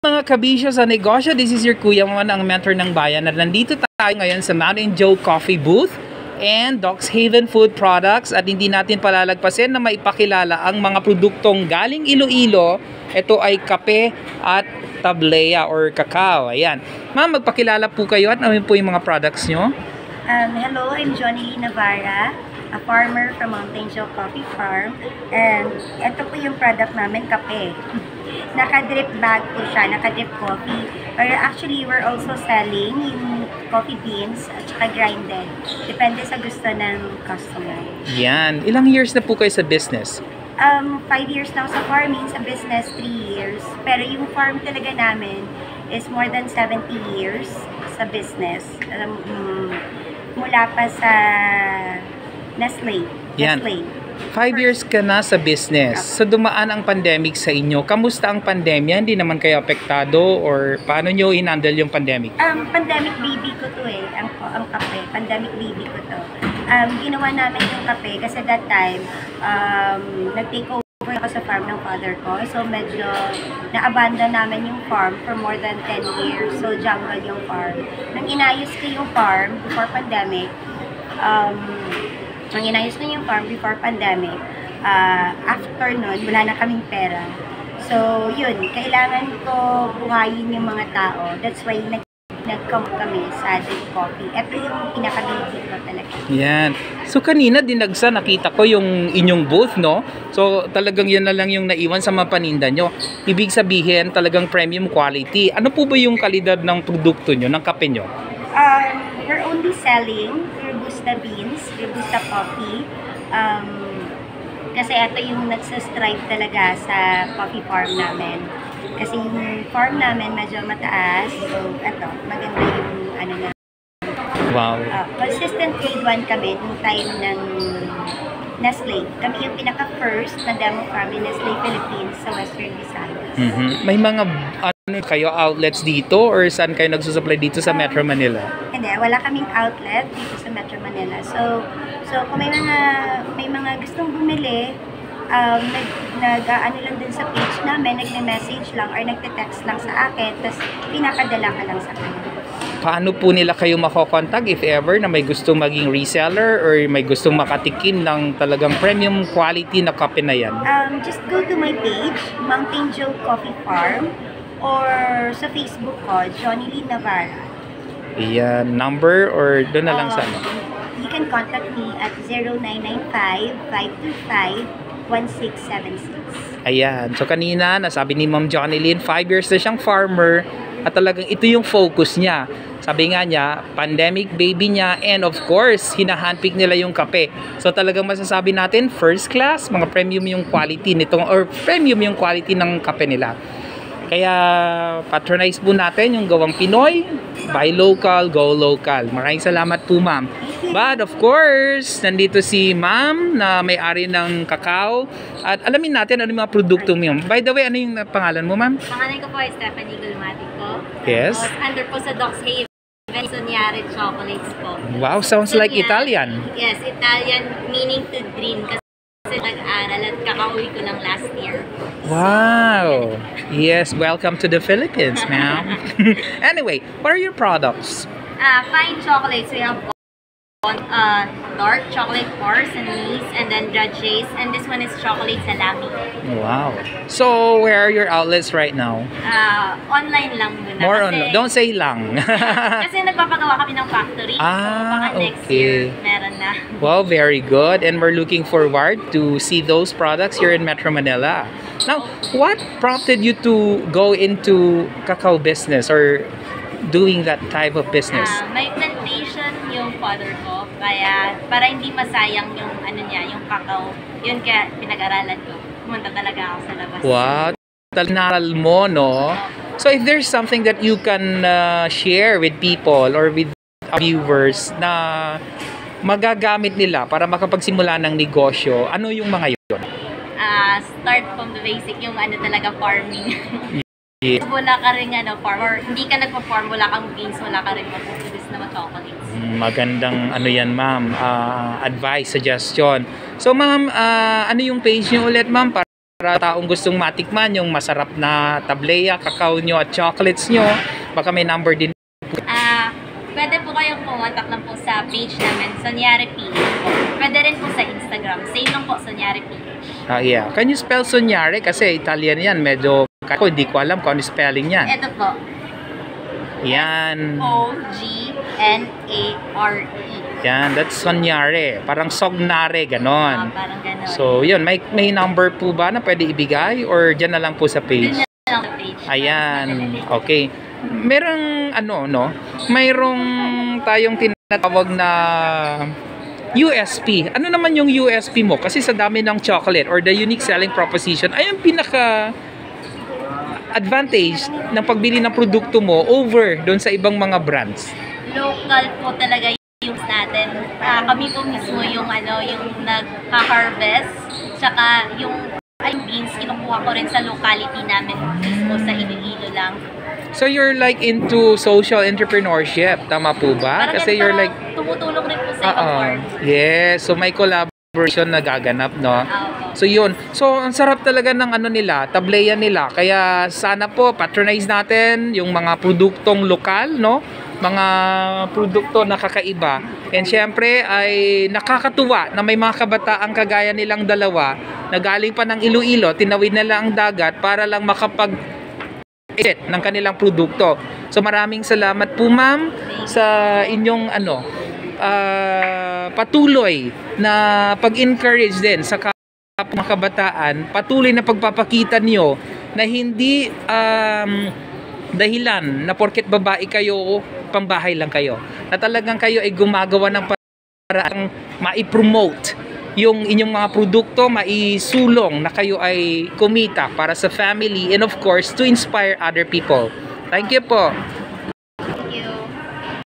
Mga kabisyo sa negosyo, this is your Kuya Mon, ang mentor ng bayan, at nandito tayo ngayon sa Mountain Joe Coffee Booth and Doc's Haven Food Products, at hindi natin palalagpasin na maipakilala ang mga produktong galing Iloilo. Ito ay kape at tablea or kakao. Ayan. Ma'am, magpakilala po kayo at ano po yung mga products nyo? Hello, I'm Johnny Lee Navarra, a farmer from Mountain Joe Coffee Farm, and ito po yung product namin, kape. Naka-drip bag po siya, naka-drip coffee. Pero actually, we're also selling yung coffee beans at saka grinded. Depende sa gusto ng customer. Yan. Ilang years na po kayo sa business? 5 years now sa farming, sa business 3 years. Pero yung farm talaga namin is more than 70 years sa business. Mula pa sa Nestle. Yan. 5 years ka na sa business. So dumaan ang pandemic sa inyo. Kamusta ang pandemya? Hindi naman kayo apektado or paano nyo in-handle yung pandemic? Pandemic baby ko to ang kape. Pandemic baby ko to. Ginawa namin yung kape kasi that time, nag-take over ako sa farm ng father ko. So medyo na-abandon namin yung farm for more than 10 years. So jungle yung farm. Nang inayos ko yung farm before pandemic, after nun, wala na kaming pera. So, yun, kailangan ko buhayin yung mga tao. That's why nag-come kami sa drip coffee. Ito yung pinaka-baby ko talaga. Yan. So, kanina dinagsa, nakita ko yung inyong booth, no? So, talagang yun na lang yung naiwan sa mga paninda nyo. Ibig sabihin, talagang premium quality. Ano po ba yung kalidad ng produkto nyo, ng kape nyo? We're only selling Robusta beans, Robusta coffee. Kasi ito yung nagsastrive talaga sa coffee farm namin. Kasi yung farm namin medyo mataas. So, ito, maganda yung ano na. Wow. Consistent grade 1 kami nung time ng Nestle. Kami yung pinaka-first na demo farm ni Nestle Philippines sa Western Visayas. May mga kayo outlets dito or saan kayo nagsusupply dito sa Metro Manila? Hindi, wala kaming outlet dito sa Metro Manila. So kung may mga gustong bumili, nag-ano lang din sa page namin, nagme-message lang or nagte-text lang sa akin, tapos pinapadala ka lang sa kanila. Paano po nila kayo makokontakt if ever na may gustong maging reseller or may gustong makatikim ng talagang premium quality na kape na yan? Just go to my page, Mountain Joe Coffee Farm, or sa Facebook ko, Johnny Lee Navarra. Ayan, number or doon na lang sa ano? You can contact me at 0995-525-1676. Ayan, so kanina nasabi ni Ma'am Johnny Lynn, 5 years na siyang farmer at talagang ito yung focus niya. Sabi nga niya, pandemic baby niya, and of course, hinahandpick nila yung kape. So talagang masasabi natin, first class, mga premium yung quality nitong, or premium yung quality ng kape nila. Kaya patronize po natin yung gawang Pinoy, buy local, go local. Maraming salamat po, ma'am. But of course, nandito si ma'am na may-ari ng kakao. At alamin natin ano yung mga produkto mo. By the way, ano yung pangalan mo, ma'am? Pangalan ko po ay Stephanie Gulmatico. Yes. Under po sa Doc's Haven, Soniare Chocolates po. Wow, sounds like Italian. Yes, Italian meaning to dream. Kasi nag-aral at kakauwi ko lang last year. Wow. Yes, welcome to the Philippines, ma'am. Anyway, what are your products? Fine chocolates. We have dark chocolate bars and knees, and then dragées, and this one is chocolate salami. Wow. So, where are your outlets right now? Online lang muna. More on, don't say lang. Kasi nagpapagawa kami ng factory. So, baka next year meron na. Well, very good. And we're looking forward to see those products here in Metro Manila. Now, what prompted you to go into cacao business or doing that type of business? May plantation yung father ko, kaya para hindi masayang yung ano niya, yung cacao. Yun kaya pinag-aralan ko. Pumunta talaga ako sa labas. Wow, talagang mo, no? So if there's something that you can share with people or with viewers na magagamit nila para makapagsimula ng negosyo, ano yung mga yun? Start from the basic, yung ano talaga farming. Yeah. Wala ka rin farm, or hindi ka nagpa-farm, wala kang beans, wala ka rin mag-produce na chocolates. Magandang ano yan, ma'am, advice, suggestion. So ma'am, ano yung page niyo ulit, ma'am, para para taong gustong matikman yung masarap na tableya, kakao nyo at chocolates nyo. Baka may number din. Pwede po kayong pumontak lang po sa page namin, Sonyari PH po. Pwede rin po sa Instagram. Same lang po, Sonyari PH. Yeah. Can you spell Sonyari? Kasi Italian yan. Medyo, ako hindi ko alam kung ano spelling yan. Ito po. Yan. Ognare. Yan, that's Sonyari. Parang Sognare, ganon. Parang ganon. So, yun. May number po ba na pwede ibigay? Or dyan na lang po sa page? Dun na lang sa page. Ayan. Okay. Merong mayroong tayong tinatawag na USP. Ano naman yung USP mo? Kasi sa dami ng chocolate or the unique selling proposition ay ang pinaka advantage ng pagbili ng produkto mo over doon sa ibang mga brands. Local po talaga yung natin. Kami po mismo yung nagka-harvest. Tsaka yung beans, kinukuha ko rin sa locality namin mismo sa Iloilo lang. So you're like into social entrepreneurship, tama po ba? Parang Kasi you're like tumutulong rin po sa ibang farm. yes, so may collaboration na gaganap, no? So yun. So ang sarap talaga ng nila, tableya nila. Kaya sana po patronize natin yung mga produktong lokal, no? Mga produkto na kakaiba. And syempre ay nakakatuwa na may mga kabataang kagaya nilang dalawa na galing pa ng Iloilo, tinawid nila ang dagat para lang ng kanilang produkto. So maraming salamat po ma'am sa inyong patuloy na pag-encourage din sa mga kabataan, patuloy na pagpapakita niyo na hindi dahilan na porket babae kayo, pambahay lang kayo. Na talagang kayo ay gumagawa ng parang mai-promote yung inyong mga produkto, maisulong na kayo ay kumita para sa family and of course to inspire other people. Thank you po.